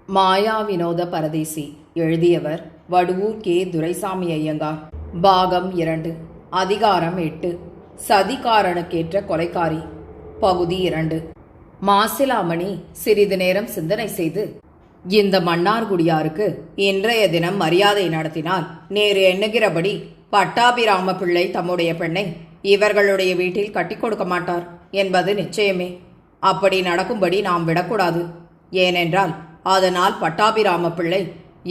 மாயா வினோத பரதேசி. எழுதியவர் வடுவூர் கே. துரைசாமி ஐயங்கார். பாகம் 2. அதிகாரம் 8. சதிகாரனுக்கேற்ற கொலைக்காரி. பகுதி 2. மாசிலாமணி சிறிது நேரம் சிந்தனை செய்து, இந்த மன்னார்குடியாருக்கு இன்றைய தினம் மரியாதை நடத்தினால் நேரு எண்ணுகிறபடி பட்டாபிராம பிள்ளை தம்முடைய பெண்ணை இவர்களுடைய வீட்டில் கட்டி கொடுக்க மாட்டார் என்பது நிச்சயமே. அப்படி நடக்கும்படி நாம் விடக்கூடாது. ஏனென்றால் அதனால் பட்டாபிராம பிள்ளை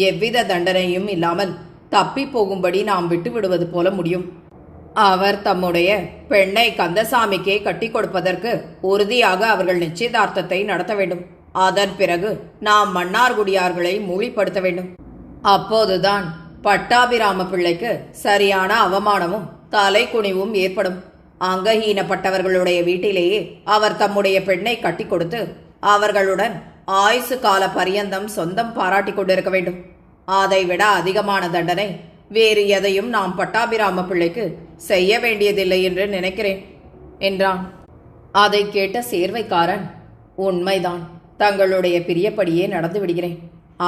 எவ்வித தண்டனையும் இல்லாமல் தப்பி போகும்படி நாம் விட்டுவிடுவது போல முடியும். அவர் தம்முடைய பெண்ணை கந்தசாமிக்கே கட்டி கொடுப்பதற்கு உறுதியாக அவர்கள் நிச்சயதார்த்தத்தை நடத்த வேண்டும். அதன் பிறகு நாம் மன்னார்குடியார்களை மூழிப்படுத்த வேண்டும். அப்போதுதான் பட்டாபிராம பிள்ளைக்கு சரியான அவமானமும் தலை குனிவும் ஏற்படும். அங்கஹீனப்பட்டவர்களுடைய வீட்டிலேயே அவர் தம்முடைய பெண்ணை கட்டி கொடுத்து அவர்களுடன் ஆயுசு கால பரியந்தம் சொந்தம் பாராட்டி கொண்டிருக்க வேண்டும். அதைவிட அதிகமான தண்டனை வேறு எதையும் நாம் பட்டாபிராம பிள்ளைக்கு செய்ய வேண்டியதில்லை என்று நினைக்கிறேன் என்றான். அதை கேட்ட சேர்வைக்காரன், உண்மைதான், தங்களுடைய பிரியப்படியே நடந்து விடுகிறேன்.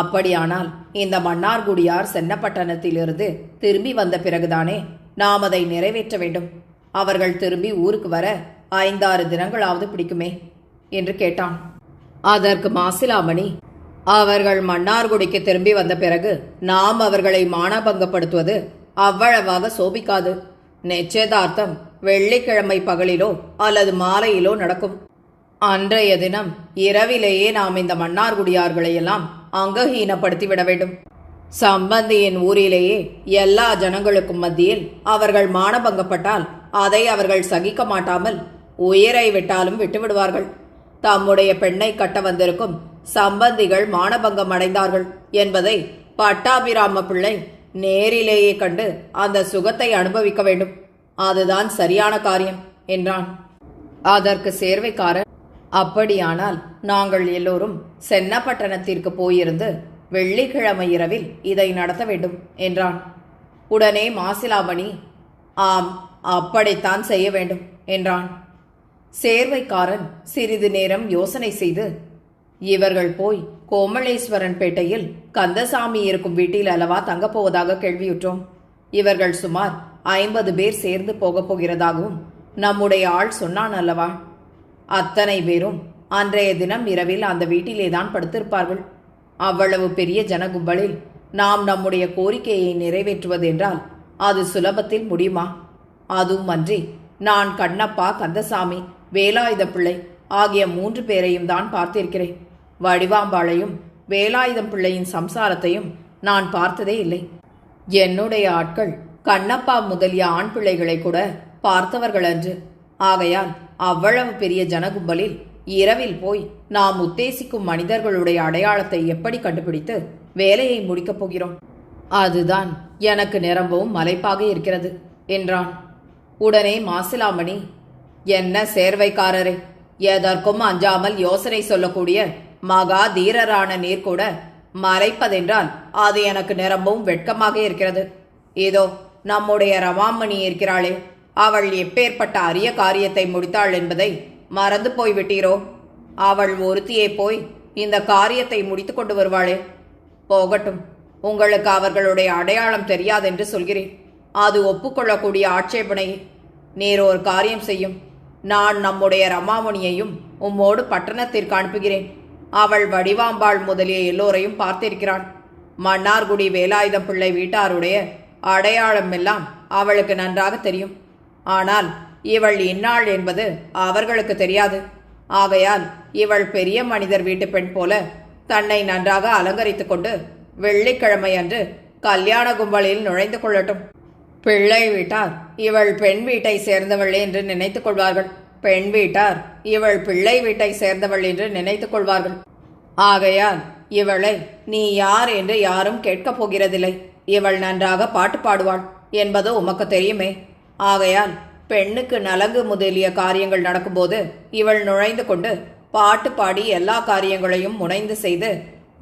அப்படியானால் இந்த மன்னார்குடியார் சென்னப்பட்டணத்திலிருந்து திரும்பி வந்த பிறகுதானே நாம் அதை நிறைவேற்ற வேண்டும். அவர்கள் திரும்பி ஊருக்கு வர 5-6 தினங்களாவது பிடிக்குமே என்று கேட்டான். அதற்கு மாசிலாமணி, அவர்கள் மன்னார்குடிக்கு திரும்பி வந்த பிறகு நாம் அவர்களை மானபங்கப்படுத்துவது அவ்வளவாக சோபிக்காது. நிச்சயதார்த்தம் வெள்ளிக்கிழமை பகலிலோ அல்லது மாலையிலோ நடக்கும். அன்றைய தினம் இரவிலேயே நாம் இந்த மன்னார்குடியார்களையெல்லாம் அங்கஹீனப்படுத்தி விட வேண்டும். சம்பந்தியின் ஊரிலேயே எல்லா ஜனங்களுக்கும் மத்தியில் அவர்கள் மானபங்கப்பட்டால் அதை அவர்கள் சகிக்க மாட்டாமல் உயிரை விட்டாலும் விட்டுவிடுவார்கள். தம்முடைய பெண்ணை கட்ட வந்திருக்கும் சம்பந்திகள் மானபங்கம் அடைந்தார்கள் என்பதை பட்டாபிராம பிள்ளை நேரிலேயே கண்டு அந்த சுகத்தை அனுபவிக்க வேண்டும். அதுதான் சரியான காரியம் என்றான். அதற்கு சேர்வைக்காரன், அப்படியானால் நாங்கள் எல்லோரும் சென்னப்பட்டணத்திற்கு போயிருந்து வெள்ளிக்கிழமை இரவில் இதை நடத்த வேண்டும் என்றான். உடனே மாசிலாமணி, ஆம், அப்படித்தான் செய்ய வேண்டும் என்றான். சேர்வைக்காரன் சிறிது நேரம் யோசனை செய்து, இவர்கள் போய் கோமளேஸ்வரன் பேட்டையில் கந்தசாமி இருக்கும் வீட்டில் அல்லவா தங்கப் போவதாக கேள்வியுற்றோம். இவர்கள் சுமார் 50 பேர் சேர்ந்து போகப் போகிறதாகவும் நம்முடைய ஆள் சொன்னான் அல்லவா. அத்தனை பேரும் அன்றைய தினம் இரவில் அந்த வீட்டிலேதான் படுத்திருப்பார்கள். அவ்வளவு பெரிய ஜனகும்பலில் நாம் நம்முடைய கோரிக்கையை நிறைவேற்றுவது என்றால் அது சுலபத்தில் முடியுமா? அதுவும் அன்றி நான் கண்ணப்பா, கந்தசாமி, வேலாயுத பிள்ளை ஆகிய 3 பேரையும் தான் பார்த்திருக்கிறேன். வடிவாம்பாளையும் வேலாயுதம் பிள்ளையின் சம்சாரத்தையும் நான் பார்த்ததே இல்லை. என்னுடைய ஆட்கள் கண்ணப்பா முதலிய ஆண் பிள்ளைகளை கூட பார்த்தவர்கள் அன்று. ஆகையால் அவ்வளவு பெரிய ஜனகும்பலில் இரவில் போய் நாம் உத்தேசிக்கும் மனிதர்களுடைய அடையாளத்தை எப்படி கண்டுபிடித்து வேலையை முடிக்கப் போகிறோம்? அதுதான் எனக்கு நிரம்பவும் மலைப்பாக இருக்கிறது என்றான். உடனே மாசிலாமணி, என்ன சேர்வைக்காரரே, எதற்கும் அஞ்சாமல் யோசனை சொல்லக்கூடிய மகா தீரரான நீர் கூட மறைப்பதென்றால் அது எனக்கு நிரம்பவும் வெட்கமாக இருக்கிறது. இதோ நம்முடைய ரமாமணி இருக்கிறாளே, அவள் எப்பேற்பட்ட அரிய காரியத்தை முடித்தாள் என்பதை மறந்து போய்விட்டீரோ? அவள் ஒருத்தியே போய் இந்த காரியத்தை முடித்து கொண்டு வருவாளே. போகட்டும், உங்களுக்கு அவர்களுடைய அடையாளம் தெரியாதென்று சொல்கிறேன். அது ஒப்புக்கொள்ளக்கூடிய ஆட்சேபனை. நீர் ஒரு காரியம் செய்யும். நான் நம்முடைய ரமாமணியையும் உம்மோடு பட்டணத்திற்கு அனுப்புகிறேன். அவள் வடிவாம்பாள் முதலிய எல்லோரையும் பார்த்திருக்கிறாள். மன்னார்குடி வேலாயுதம் பிள்ளை வீட்டாருடைய அடையாளம் எல்லாம் அவளுக்கு நன்றாக தெரியும். ஆனால் இவள் இன்னாள் என்பது அவர்களுக்கு தெரியாது. ஆகையால் இவள் பெரிய மனிதர் வீட்டு பெண் போல தன்னை நன்றாக அலங்கரித்துக் கொண்டு வெள்ளிக்கிழமை அன்று கல்யாண கும்பலில் நுழைந்து கொள்ளட்டும். பிள்ளை வீட்டார் இவள் பெண் வீட்டை சேர்ந்தவள் என்று நினைத்துக் கொள்வார்கள். பெண் வீட்டார் இவள் பிள்ளை வீட்டை சேர்ந்தவள் என்று நினைத்துக் கொள்வார்கள். ஆகையால் இவளை நீ யார் என்று யாரும் கேட்கப் போகிறதில்லை. இவள் நன்றாக பாட்டு பாடுவாள் என்பது உமக்கு தெரியுமே. ஆகையால் பெண்ணுக்கு நலங்கு முதலிய காரியங்கள் நடக்கும்போது இவள் நுழைந்து கொண்டு பாட்டு பாடி எல்லா காரியங்களையும் முனைந்து செய்து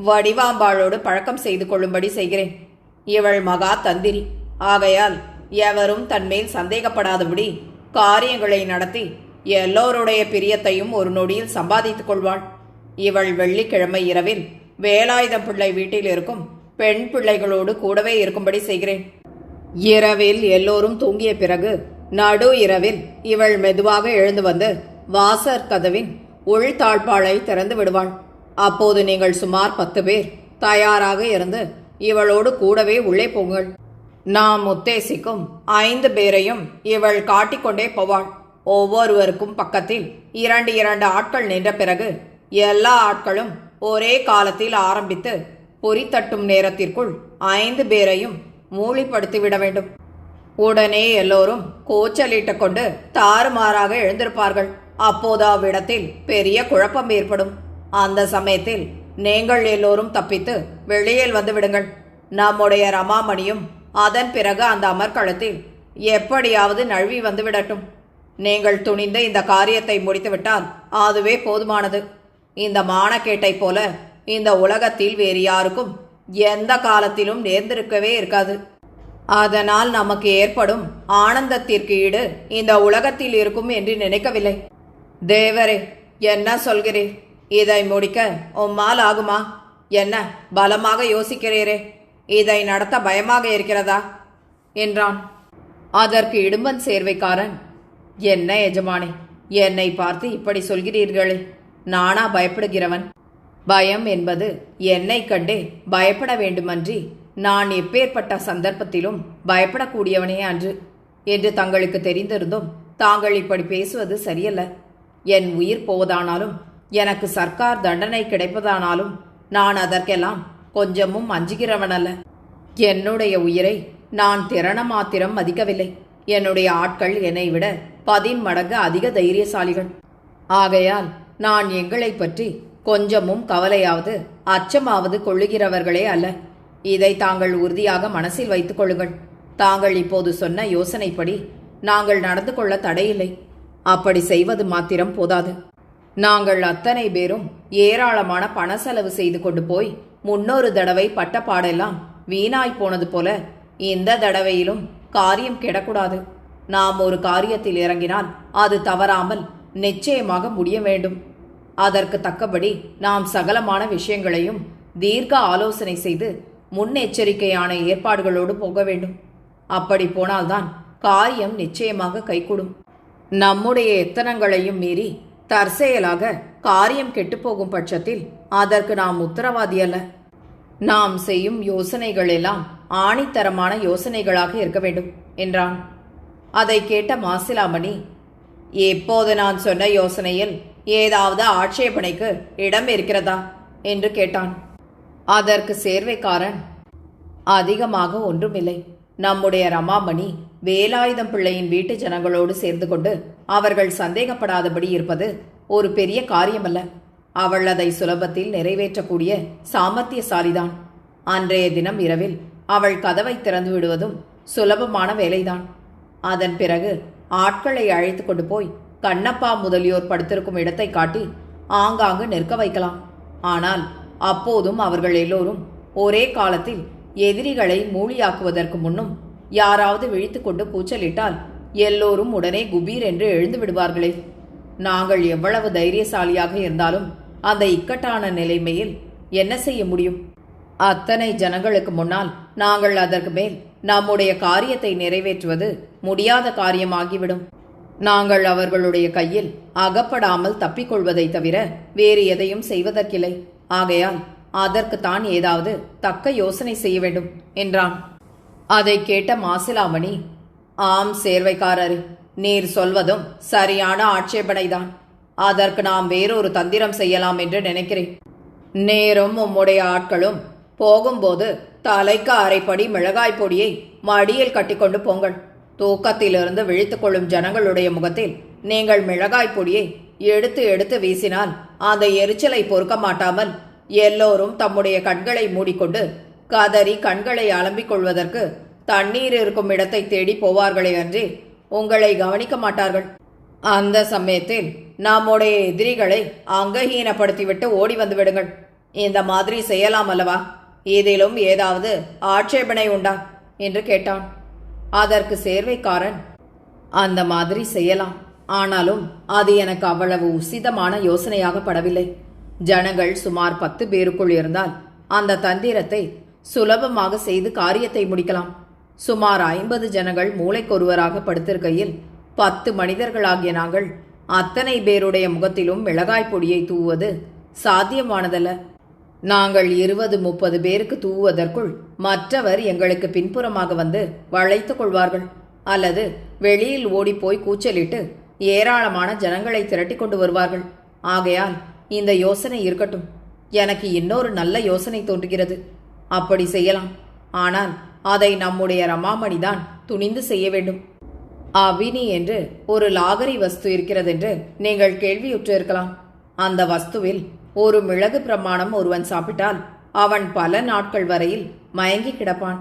வடிவாம்பாளோடு பழக்கம் செய்து கொள்ளும்படி செய்கிறேன். இவள் மகா தந்திரி. ஆகையால் எவரும் தன்மேல் சந்தேகப்படாதபடி காரியங்களை நடத்தி எல்லோருடைய பிரியத்தையும் ஒரு நொடியில் சம்பாதித்துக் கொள்வாள். இவள் வெள்ளிக்கிழமை இரவில் வேலாயுதம் பிள்ளை வீட்டில் இருக்கும் பெண் பிள்ளைகளோடு கூடவே இருக்கும்படி செய்கிறேன். இரவில் எல்லோரும் தூங்கிய பிறகு நடு இரவில் இவள் மெதுவாக எழுந்து வந்து வாசற் கதவின் உள் தாழ்பாளை திறந்து விடுவாள். அப்போது நீங்கள் சுமார் 10 பேர் தயாராக இருந்து இவளோடு கூடவே உள்ளே போங்கள். நாம் உத்தேசிக்கும் 5 பேரையும் இவள் காட்டிக்கொண்டே போவாள். ஒவ்வொருவருக்கும் பக்கத்தில் 2 ஆட்கள் நின்ற பிறகு எல்லா ஆட்களும் ஒரே காலத்தில் ஆரம்பித்து பொறித்தட்டும் நேரத்திற்குள் 5 பேரையும் மூளிப்படுத்திவிட வேண்டும். உடனே எல்லோரும் கூச்சலிட்டு கொண்டு தாறுமாறாக எழுந்திருப்பார்கள். அப்போது அவ்விடத்தில் பெரிய குழப்பம் ஏற்படும். அந்த சமயத்தில் நீங்கள் எல்லோரும் தப்பித்து வெளியில் வந்து விடுங்கள். நம்முடைய ரமாமணியும் அதன் பிறகு அந்த அமர்க்களத்தில் எப்படியாவது நழுவி வந்து விடட்டும். நீங்கள் துணிந்து இந்த காரியத்தை முடித்துவிட்டால் அதுவே போதுமானது. இந்த மானக்கேட்டை போல இந்த உலகத்தில் வேறு யாருக்கும் எந்த காலத்திலும் நேர்ந்திருக்கவே இருக்காது. அதனால் நமக்கு ஏற்படும் ஆனந்தத்திற்கு ஈடு இந்த உலகத்தில் இருக்கும் என்று நினைக்கவில்லை. தேவரே, என்ன சொல்கிறீர்? இதை முடிக்க உம்மால் ஆகுமா? என்ன பலமாக யோசிக்கிறீரே? இதை நடத்த பயமாக இருக்கிறதா என்றான். அதற்கு இடும்பன் சேர்வைக்காரன், என்ன எஜமானே, என்னை பார்த்து இப்படி சொல்கிறீர்களே? நானா பயப்படுகிறவன்? பயம் என்பது என்னை கண்டே பயப்பட வேண்டுமன்றி நான் எப்பேற்பட்ட சந்தர்ப்பத்திலும் பயப்படக்கூடியவனே அன்று என்று தங்களுக்கு தெரிந்திருந்தும் தாங்கள் இப்படி பேசுவது சரியல்ல. என் உயிர் போவதானாலும் எனக்கு சர்க்கார் தண்டனை கிடைப்பதானாலும் நான் அதற்கெல்லாம் கொஞ்சமும் அஞ்சுகிறவனல்ல. என்னுடைய உயிரை நான் திறன மாத்திரம் மதிக்கவில்லை. என்னுடைய ஆட்கள் என்னை விட 10 மடங்கு அதிக தைரியசாலிகள். ஆகையால் நான் எங்களை பற்றி கொஞ்சமும் கவலையாவது அச்சமாவது கொள்ளுகிறவர்களே அல்ல. இதை தாங்கள் உறுதியாக மனசில் வைத்துக் கொள்ளுங்கள். தாங்கள் இப்போது சொன்ன யோசனைப்படி நாங்கள் நடந்து கொள்ள தடையில்லை. அப்படி செய்வது மாத்திரம் போதாது. நாங்கள் அத்தனை பேரும் ஏராளமான பண செலவு செய்து கொண்டு போய் முன்னொரு தடவை பட்ட பாடெல்லாம் வீணாய் போனது போல இந்த தடவையிலும் காரியம் கெடக்கூடாது. நாம் ஒரு காரியத்தில் இறங்கினால் அது தவறாமல் நிச்சயமாக முடிய வேண்டும். அதற்கு தக்கபடி நாம் சகலமான விஷயங்களையும் தீர்க்க ஆலோசனை செய்து முன்னெச்சரிக்கையான ஏற்பாடுகளோடு போக வேண்டும். அப்படி போனால்தான் காரியம் நிச்சயமாக கைகூடும். நம்முடைய எத்தனங்களையும் மீறி தற்செயலாக காரியம் கெட்டுப்போகும் பட்சத்தில் அதற்கு நாம் உத்தரவாதி அல்ல. நாம் செய்யும் யோசனைகள் எல்லாம் ஆணித்தரமான யோசனைகளாக இருக்க வேண்டும் என்றான். அதை கேட்ட மாசிலாமணி, எப்போது நான் சொன்ன யோசனையில் ஏதாவது ஆட்சேபனைக்கு இடம் இருக்கிறதா என்று கேட்டான். அதற்கு சேர்வைக்காரன், அதிகமாக ஒன்றுமில்லை. நம்முடைய ரமாமணி வேலாயுதம் பிள்ளையின் வீட்டு ஜனங்களோடு சேர்ந்து கொண்டு அவர்கள் சந்தேகப்படாதபடி இருப்பது ஒரு பெரிய காரியமல்ல. அவள் அதை சுலபத்தில் நிறைவேற்றக்கூடிய சாமர்த்தியசாலிதான். அன்றைய தினம் இரவில் அவள் கதவை திறந்து விடுவதும் சுலபமான வேலைதான். அதன் பிறகு ஆட்களை அழைத்து கொண்டு போய் கண்ணப்பா முதலியோர் படுத்திருக்கும் இடத்தை காட்டி ஆங்காங்கு நிற்க வைக்கலாம். ஆனால் அப்போதும் அவர்கள் எல்லோரும் ஒரே காலத்தில் எதிரிகளை மூலியாக்குவதற்கு முன்னும் யாராவது விழித்து கொண்டு கூச்சலிட்டால் எல்லோரும் உடனே குபீர் என்று எழுந்து விடுவார்களே. நாங்கள் எவ்வளவு தைரியசாலியாக இருந்தாலும் அந்த இக்கட்டான நிலைமையில் என்ன செய்ய முடியும்? அத்தனை ஜனங்களுக்கு முன்னால் நாங்கள் அதற்கு மேல் நம்முடைய காரியத்தை நிறைவேற்றுவது முடியாத காரியமாகிவிடும். நாங்கள் அவர்களுடைய கையில் அகப்படாமல் தப்பிக்கொள்வதை தவிர வேறு எதையும் செய்வதற்கில்லை. ஆகையால் அதற்குத்தான் ஏதாவது தக்க யோசனை செய்ய வேண்டும் என்றான். அதை கேட்ட மாசிலாமணி, ஆம் சேர்வைக்காரரே, நீர் சொல்வதும் சரியான ஆட்சேபனைதான். அதற்கு நாம் வேறொரு தந்திரம் செய்யலாம் என்று நினைக்கிறேன். நேரும் உம்முடைய ஆட்களும் போகும்போது தலைக்கு அரைப்படி மிளகாய் பொடியை மடியில் கட்டிக்கொண்டு போங்கள். தூக்கத்திலிருந்து விழித்துக் கொள்ளும் ஜனங்களுடைய முகத்தில் நீங்கள் மிளகாய் பொடியை எடுத்து எடுத்து வீசினால் அந்த எரிச்சலை பொறுக்க மாட்டாமல் எல்லோரும் தம்முடைய கண்களை மூடிக்கொண்டு கதறி கண்களை அலம்பிக் கொள்வதற்கு தண்ணீர் இருக்கும் இடத்தை தேடி போவார்களே அன்றி உங்களை கவனிக்க மாட்டார்கள். அந்த சமயத்தில் நம்முடைய எதிரிகளை அங்கஹீனப்படுத்திவிட்டு ஓடி வந்து விடுங்கள். இந்த மாதிரி செய்யலாம் அல்லவா? இதிலும் ஏதாவது ஆட்சேபனை உண்டா என்று கேட்டான். அதற்கு சேர்வைக்காரன், அந்த மாதிரி செய்யலாம். ஆனாலும் அது எனக்கு அவ்வளவு உசிதமான யோசனையாக படவில்லை. ஜனங்கள் சுமார் 10 பேருக்குள் இருந்தால் அந்த தந்திரத்தை சுலபமாக செய்து காரியத்தை முடிக்கலாம். சுமார் 50 ஜனங்கள் மூளைக்கொருவராக படுத்திருக்கையில் 10 மனிதர்களாகிய நாங்கள் அத்தனை பேருடைய முகத்திலும் மிளகாய் பொடியை தூவுவது சாத்தியமானதல்ல. நாங்கள் 20-30 பேருக்கு தூவுவதற்குள் மற்றவர் எங்களுக்கு பின்புறமாக வந்து வளைத்துக் கொள்வார்கள், அல்லது வெளியில் ஓடிப்போய் கூச்சலிட்டு ஏராளமான ஜனங்களை திரட்டி கொண்டு வருவார்கள். ஆகையால் இந்த யோசனை இருக்கட்டும். எனக்கு இன்னொரு நல்ல யோசனை தோன்றுகிறது. அப்படி செய்யலாம். ஆனால் அதை நம்முடைய ரமாமணிதான் துணிந்து செய்ய வேண்டும். அபினி என்று ஒரு லாகரி வஸ்து இருக்கிறதென்று நீங்கள் கேள்வியுற்றிருக்கலாம். அந்த வஸ்துவில் ஒரு மிளகு பிரமாணம் ஒருவன் சாப்பிட்டால் அவன் பல நாட்கள் வரையில் மயங்கி கிடப்பான்.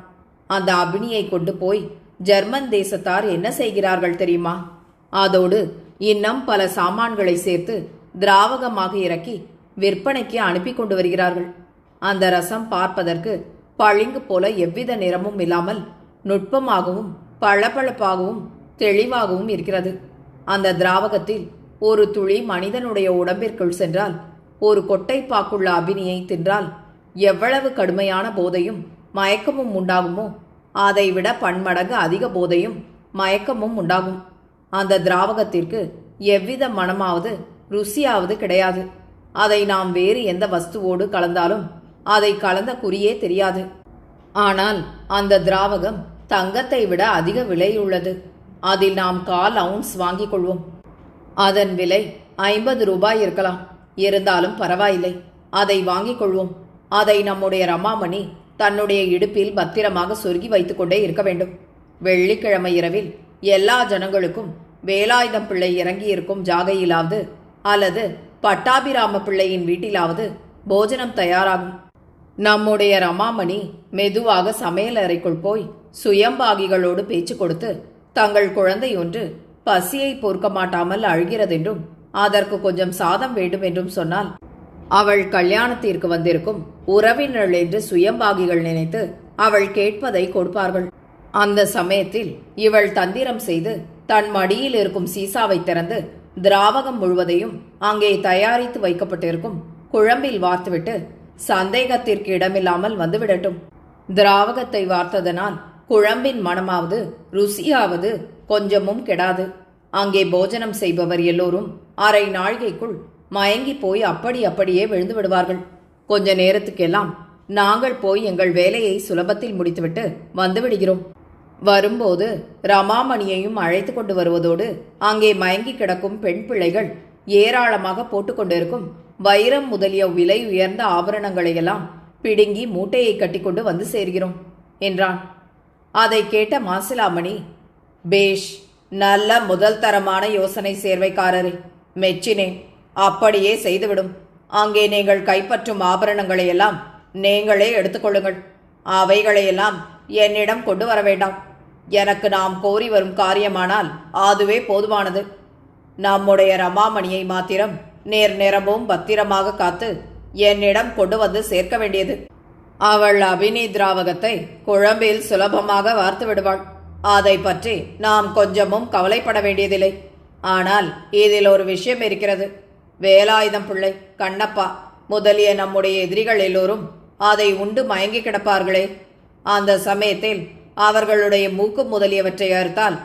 அந்த அபினியை கொண்டு போய் ஜெர்மன் தேசத்தார் என்ன செய்கிறார்கள் தெரியுமா? அதோடு இன்னும் பல சாமான்களை சேர்த்து திராவகமாக இறக்கி விற்பனைக்கு அனுப்பி கொண்டு வருகிறார்கள். அந்த ரசம் பார்ப்பதற்கு பளிங்கு போல எவ்வித நிறமும் இல்லாமல் நுட்பமாகவும் பளபளப்பாகவும் தெளிவாகவும் இருக்கிறது. அந்த திராவகத்தில் ஒரு துளி மனிதனுடைய உடம்பிற்குள் சென்றால், ஒரு கொட்டைப்பாக்குள்ள அபினியை தின்றால் எவ்வளவு கடுமையான போதையும் மயக்கமும் உண்டாகுமோ அதைவிட பன்மடங்கு அதிக போதையும் மயக்கமும் உண்டாகும். அந்த திராவகத்திற்கு எவ்வித மனமாவது ருசியாவது கிடையாது. அதை நாம் வேறு எந்த வஸ்துவோடு கலந்தாலும் அதை கலந்த குறியே தெரியாது. ஆனால் அந்த திராவகம் தங்கத்தை விட அதிக விலையுள்ளது. அதில் நாம் 1/4 அவுன்ஸ் வாங்கிக் கொள்வோம். அதன் விலை 50 ரூபாய் இருக்கலாம். இருந்தாலும் பரவாயில்லை, அதை வாங்கிக் கொள்வோம். அதை நம்முடைய ரமாமணி தன்னுடைய இடுப்பில் பத்திரமாக சொருகி வைத்துக் கொண்டே இருக்க வேண்டும். வெள்ளிக்கிழமை இரவில் எல்லா ஜனங்களுக்கும் வேலாயுதம் பிள்ளை இறங்கியிருக்கும் ஜாகையிலாவது அல்லது பட்டாபிராம பிள்ளையின் வீட்டிலாவது போஜனம் தயாராகும். நம்முடைய ரமாமணி மெதுவாக சமையல் அறைக்குள் போய் சுயம்பாகிகளோடு பேச்சு கொடுத்து, தங்கள் குழந்தை ஒன்று பசியை பொறுக்க மாட்டாமல் அழுகிறதென்றும் அதற்கு கொஞ்சம் சாதம் வேண்டும் என்றும் சொன்னால், அவள் கல்யாணத்திற்கு வந்திருக்கும் உறவினர்கள் என்று சுயம்பாகிகள் நினைத்து அவள் கேட்பதை கொடுப்பார்கள். அந்த சமயத்தில் இவள் தந்திரம் செய்து தன் மடியில் இருக்கும் சீசாவை திறந்து திராவகம் முழுவதையும் அங்கே தயாரித்து வைக்கப்பட்டிருக்கும் குழம்பில் வார்த்துவிட்டு சந்தேகத்திற்கு இடமில்லாமல் வந்துவிடட்டும். திராவகத்தை வார்த்ததனால் குழம்பின் மனமாவது ருசியாவது கொஞ்சமும் கெடாது. அங்கே போஜனம் செய்பவர் எல்லோரும் அரை நாழிகைக்குள் மயங்கி போய் அப்படியே விழுந்து விடுவார்கள். கொஞ்ச நேரத்துக்கெல்லாம் நாங்கள் போய் எங்கள் வேலையை சுலபத்தில் முடித்துவிட்டு வந்து விடுகிறோம். வரும்போது ரமாமணியையும் அழைத்து கொண்டு வருவதோடு அங்கே மயங்கி கிடக்கும் பெண் பிள்ளைகள் ஏராளமாக போட்டுக்கொண்டிருக்கும் வைரம் முதலிய விலை உயர்ந்த ஆபரணங்களையெல்லாம் பிடுங்கி மூட்டையை கட்டிக்கொண்டு வந்து சேர்கிறோம் என்றான். அதை கேட்ட மாசிலாமணி, பேஷ், நல்ல முதல் தரமான யோசனை சேர்வைக்காரரே, மெச்சினேன். அப்படியே செய்துவிடும். அங்கே நீங்கள் கைப்பற்றும் ஆபரணங்களையெல்லாம் நீங்களே எடுத்துக்கொள்ளுங்கள். அவைகளையெல்லாம் என்னிடம் கொண்டு வர வேண்டாம். எனக்கு நாம் கோரி வரும் காரியமானால் அதுவே போதுமானது. நம்முடைய ரமாமணியை மாத்திரம் நேரமும் பத்திரமாக காத்து என்னிடம் கொண்டு வந்து சேர்க்க வேண்டியது. அவள் அபினி திராவகத்தை குழம்பில் சுலபமாக வார்த்து விடுவாள். அதை பற்றி நாம் கொஞ்சமும் கவலைப்பட வேண்டியதில்லை. ஆனால் இதில் ஒரு விஷயம் இருக்கிறது. வேலாயுதம் பிள்ளை, கண்ணப்பா முதலிய நம்முடைய எதிரிகள் எல்லோரும் அதை உண்டு மயங்கி கிடப்பார்களே. அந்த சமயத்தில் அவர்களுடைய மூக்கு முதலியவற்றை அறுத்தால்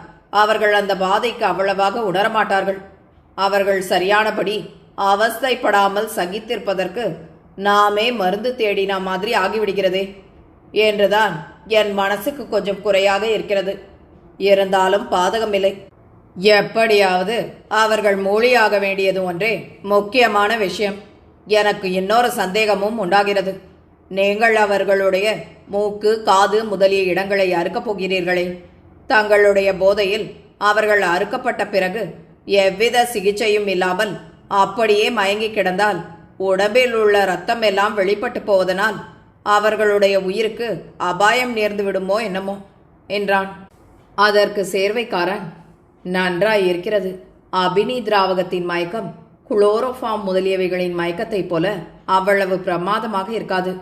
அவர்கள் அந்த பாதைக்கு அவ்வளவாக உணரமாட்டார்கள். அவர்கள் சரியானபடி அவஸ்தைப்படாமல் சகித்திருப்பதற்கு நாமே மருந்து தேடின மாதிரி ஆகிவிடுகிறதே என்றுதான் என் மனசுக்கு கொஞ்சம் குறையாக இருக்கிறது. இருந்தாலும் பாதகமில்லை. எப்படியாவது அவர்கள் மூலியாக வேண்டியது ஒன்றே முக்கியமான விஷயம். எனக்கு இன்னொரு சந்தேகமும் உண்டாகிறது. நீங்கள் அவர்களுடைய மூக்கு, காது முதலிய இடங்களை அறுக்கப் போகிறீர்களே. தங்களுடைய போதையில் அவர்கள் அறுக்கப்பட்ட பிறகு எவ்வித சிகிச்சையும் இல்லாமல் அப்படியே மயங்கி கிடந்தால் உடம்பில் உள்ள இரத்தம் எல்லாம் வெளிப்பட்டு போவதனால் அவர்களுடைய உயிருக்கு அபாயம் நேர்ந்து விடுமோ என்னமோ என்றான். அதற்கு சேர்வைக்காரன், நன்றாயிருக்கிறது. அபினி திராவகத்தின் மயக்கம் குளோரோஃபார்ம் முதலியவைகளின் மயக்கத்தைப் போல அவ்வளவு பிரமாதமாக இருக்காது.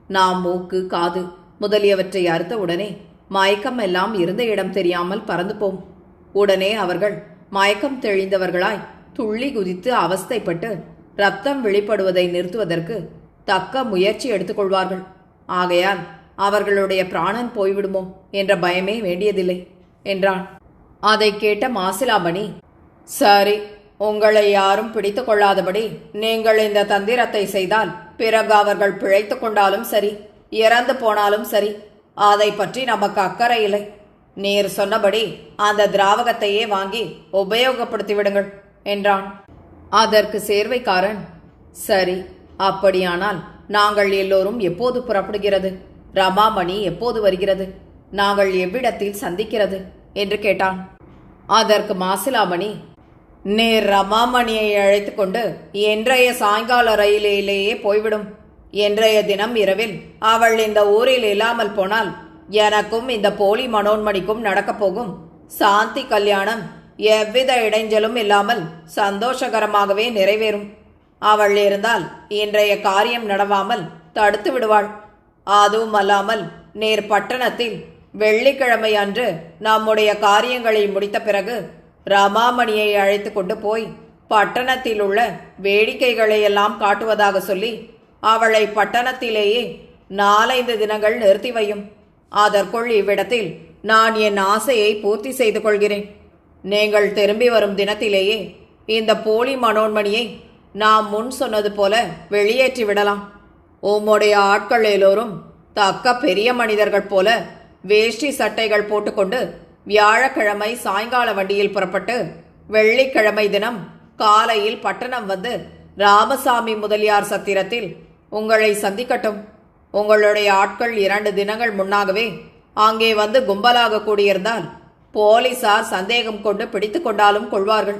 நாம் மூக்கு, காது முதலியவற்றை அறுத்த உடனே மயக்கம் எல்லாம் இருந்த இடம் தெரியாமல் பறந்து போம். உடனே அவர்கள் மயக்கம் தெளிந்தவர்களாய் துள்ளி குதித்து அவஸ்தைப்பட்டு இரத்தம் வெளிப்படுவதை நிறுத்துவதற்கு தக்க முயற்சி எடுத்துக்கொள்வார்கள். ஆகையால் அவர்களுடைய பிராணன் போய்விடுமோ என்ற பயமே வேண்டியதில்லை என்றான். அதை கேட்ட மாசிலாமணி, சரி, உங்களை யாரும் பிடித்து கொள்ளாதபடி நீங்கள் இந்த தந்திரத்தை செய்தால் பிறகு அவர்கள் பிழைத்து கொண்டாலும் சரி, இறந்து போனாலும் சரி, அதை பற்றி நமக்கு அக்கறை இல்லை. நீர் சொன்னபடி அந்த திராவகத்தையே வாங்கி உபயோகப்படுத்தி விடுங்கள் என்றான். அதற்கு சேர்வைக்காரன், சரி, அப்படியானால் நாங்கள் எல்லோரும் எப்போது புறப்படுகிறது? ரமாமணி எப்போது வருகிறது? நாங்கள் எவ்விடத்தில் சந்திக்கிறது என்று கேட்டான். அதற்கு மாசிலாமணி, நீர் ரமாமணியை அழைத்து கொண்டு இன்றைய சாயங்கால ரயிலிலேயே போய்விடும். இன்றைய தினம் இரவில் அவள் இந்த ஊரில் இல்லாமல் போனால் எனக்கும் இந்த போலி மனோன்மணிக்கும் நடக்கப் போகும் சாந்தி கல்யாணம் எவ்வித இடைஞ்சலும் இல்லாமல் சந்தோஷகரமாகவே நிறைவேறும். அவள் இருந்தால் இன்றைய காரியம் நடவாமல் தடுத்து விடுவாள். அதுவும் அல்லாமல் நேர் பட்டணத்தில் வெள்ளிக்கிழமை அன்று நம்முடைய காரியங்களை முடித்த பிறகு ரமாமணியை அழைத்து கொண்டு போய் பட்டணத்தில் உள்ள வேடிக்கைகளை எல்லாம் காட்டுவதாக சொல்லி அவளை பட்டணத்திலேயே 4-5 தினங்கள் நிறுத்தி வையும். அதற்குள் இவ்விடத்தில் நான் என் ஆசையை பூர்த்தி செய்து கொள்கிறேன். நீங்கள் திரும்பி வரும் தினத்திலேயே இந்த போலி மனோன்மணியை நாம் முன் சொன்னது போல வெளியேற்றி விடலாம். உம்முடைய ஆட்கள் எல்லோரும் தக்க பெரிய மனிதர்கள் போல வேஷ்டி சட்டைகள் போட்டுக்கொண்டு வியாழக்கிழமை சாயங்கால வண்டியில் புறப்பட்டு வெள்ளிக்கிழமை தினம் காலையில் பட்டணம் வந்து ராமசாமி முதலியார் சத்திரத்தில் உங்களை சந்திக்கட்டும். உங்களுடைய ஆட்கள் 2 தினங்கள் முன்னாகவே அங்கே வந்து கும்பலாக கூடியிருந்தால் போலீசார் சந்தேகம் கொண்டு பிடித்து கொண்டாலும் கொள்வார்கள்.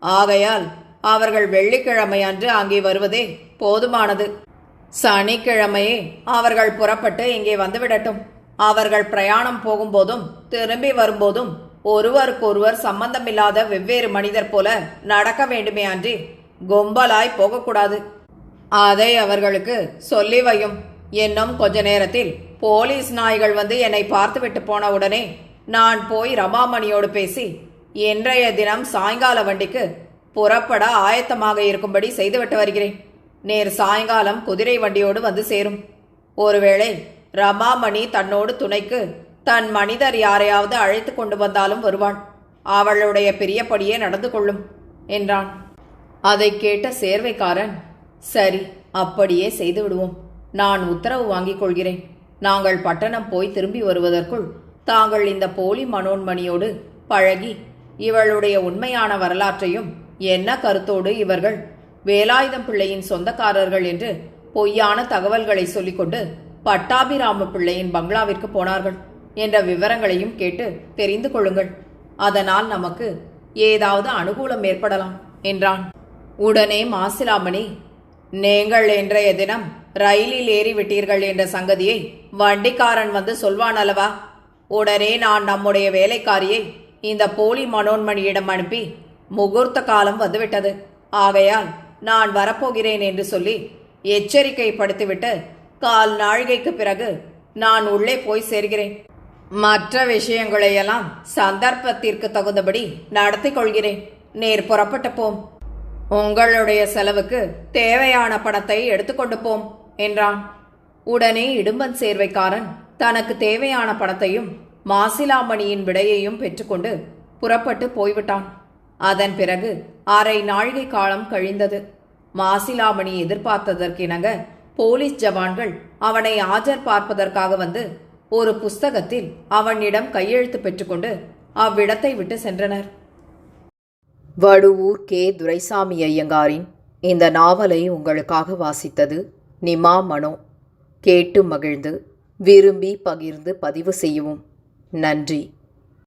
ஆகையால் அவர்கள் வெள்ளிக்கிழமை அன்று அங்கே வருவதே போதுமானது. சனிக்கிழமையே அவர்கள் புறப்பட்டு இங்கே வந்துவிடட்டும். அவர்கள் பிரயாணம் போகும்போதும் திரும்பி வரும்போதும் ஒருவருக்கொருவர் சம்பந்தமில்லாத வெவ்வேறு மனிதர் போல நடக்க வேண்டுமே அன்றி கும்பலாய் போகக்கூடாது. அதை அவர்களுக்கு சொல்லி வையும். இன்னும் கொஞ்ச நேரத்தில் போலீஸ் நாய்கள் வந்து என்னை பார்த்துவிட்டு போன உடனே நான் போய் ரமாமணியோடு பேசி இன்றைய தினம் சாயங்கால வண்டிக்கு புறப்பட ஆயத்தமாக இருக்கும்படி செய்துவிட்டு வருகிறேன். நேர் சாயங்காலம் குதிரை வண்டியோடு வந்து சேரும். ஒருவேளை ரமாமணி தன்னோடு துணைக்கு தன் மனிதர் யாரையாவது அழைத்து கொண்டு வந்தாலும் வருவாள். அவளுடைய பிரியப்படியே நடந்து கொள்ளும் என்றான். அதை கேட்ட சேர்வைக்காரன், சரி, அப்படியே செய்து விடுவோம். நான் உத்தரவு வாங்கிக் கொள்கிறேன். நாங்கள் பட்டணம் போய் திரும்பி வருவதற்குள் தாங்கள் இந்த போலி மனோன்மணியோடு பழகி இவளுடைய உண்மையான வரலாற்றையும் என்ன கருத்தோடு இவர்கள் வேலாயுதம் பிள்ளையின் சொந்தக்காரர்கள் என்று பொய்யான தகவல்களை சொல்லிக்கொண்டு பட்டாபிராம பிள்ளையின் பங்களாவிற்கு போனார்கள் என்ற விவரங்களையும் கேட்டு தெரிந்து கொள்ளுங்கள். அதனால் நமக்கு ஏதாவது அனுகூலம் ஏற்படலாம் என்றான். உடனே மாசிலாமணி, நீங்கள் இன்றைய தினம் ரயிலில் ஏறிவிட்டீர்கள் என்ற சங்கதியை வண்டிக்காரன் வந்து சொல்வான் அல்லவா? உடனே நான் நம்முடைய வேலைக்காரியை இந்த போலி மனோன்மணியிடம் அனுப்பி முகூர்த்த காலம் வந்துவிட்டது, ஆகையால் நான் வரப்போகிறேன் என்று சொல்லி எச்சரிக்கை படுத்திவிட்டு 1/4 நாழிகைக்கு பிறகு நான் உள்ளே போய் சேர்கிறேன். மற்ற விஷயங்களையெல்லாம் சந்தர்ப்பத்திற்கு தகுந்தபடி நடத்தி கொள்கிறேன். நேர் புறப்பட்டு போம். உங்களுடைய செலவுக்கு தேவையான பணத்தை எடுத்துக்கொண்டு போம் என்றான். உடனே இடும்பன் சேர்வைக்காரன் தனக்கு தேவையான பணத்தையும் மாசிலாமணியின் விடையையும் பெற்றுக்கொண்டு புறப்பட்டு போய்விட்டான். அதன் பிறகு 1/2 நாழிகை காலம் கழிந்தது. மாசிலாமணி எதிர்பார்த்ததற்கிணங்க போலீஸ் ஜவான்கள் அவனை ஆஜர் பார்ப்பதற்காக வந்து ஒரு புஸ்தகத்தில் அவனிடம் கையெழுத்து பெற்றுக்கொண்டு அவ்விடத்தை விட்டு சென்றனர். வடுவூர் கே. துரைசாமி ஐயங்காரின் இந்த நாவலை உங்களுக்காக வாசித்தது நிமா மனோ. கேட்டு மகிழ்ந்து விரும்பி பகிர்ந்து பதிவு செய்யவும். நன்றி.